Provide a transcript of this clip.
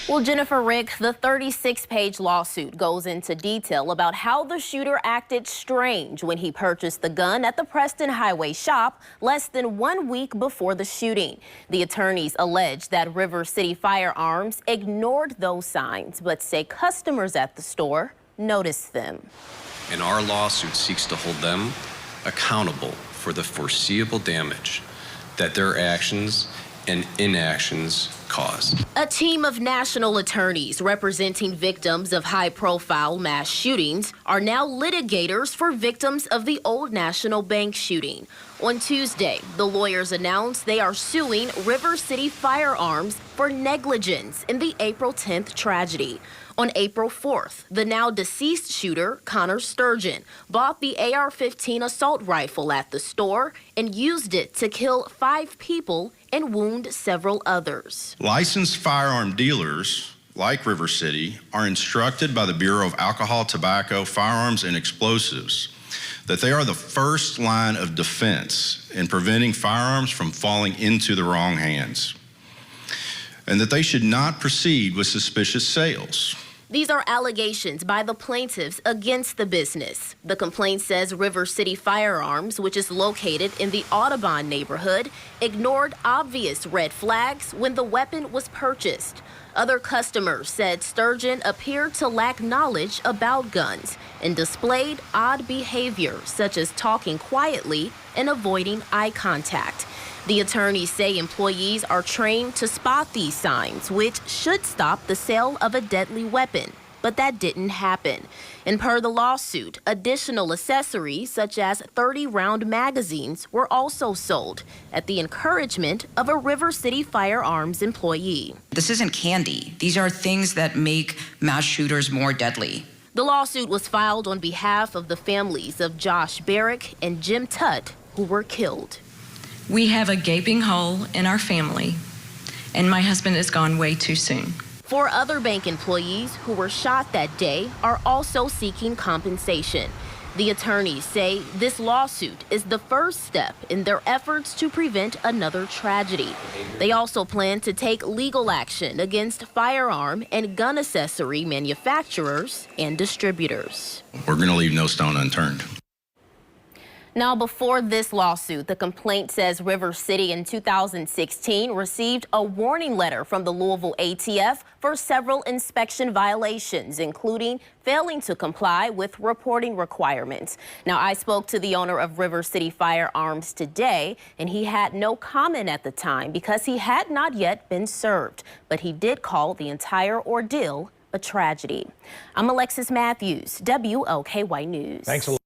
Well, Jennifer Rick, the 36-page lawsuit goes into detail about how the shooter acted strange when he purchased the gun at the Preston Highway shop less than 1 week before the shooting. The attorneys allege that River City Firearms ignored those signs, but say customers at the store noticed them. And our lawsuit seeks to hold them accountable for the foreseeable damage that their actions and inactions cause. A team of national attorneys representing victims of high-profile mass shootings are now litigators for victims of the Old National Bank shooting. On Tuesday, the lawyers announced they are suing River City Firearms for negligence in the April 10th tragedy. On April 4th, the now deceased shooter, Connor Sturgeon, bought the AR-15 assault rifle at the store and used it to kill 5 people and wound several others. Licensed firearm dealers, like River City, are instructed by the Bureau of Alcohol, Tobacco, Firearms, and Explosives that they are the first line of defense in preventing firearms from falling into the wrong hands, and that they should not proceed with suspicious sales. These are allegations by the plaintiffs against the business. The complaint says River City Firearms, which is located in the Audubon neighborhood, ignored obvious red flags when the weapon was purchased. Other customers said Sturgeon appeared to lack knowledge about guns and displayed odd behavior, such as talking quietly and avoiding eye contact. The attorneys say employees are trained to spot these signs, which should stop the sale of a deadly weapon. But that didn't happen. And per the lawsuit, additional accessories such as 30-round magazines were also sold at the encouragement of a River City Firearms employee. This isn't candy. These are things that make mass shooters more deadly. The lawsuit was filed on behalf of the families of Josh Barrick and Jim Tutt, who were killed. We have a gaping hole in our family, and my husband is gone way too soon. 4 other bank employees who were shot that day are also seeking compensation. The attorneys say this lawsuit is the first step in their efforts to prevent another tragedy. They also plan to take legal action against firearm and gun accessory manufacturers and distributors. We're going to leave no stone unturned. Now, before this lawsuit, the complaint says River City in 2016 received a warning letter from the Louisville ATF for several inspection violations, including failing to comply with reporting requirements. Now, I spoke to the owner of River City Firearms today, and he had no comment at the time because he had not yet been served. But he did call the entire ordeal a tragedy. I'm Alexis Matthews, WOKY News. Thanks a lot.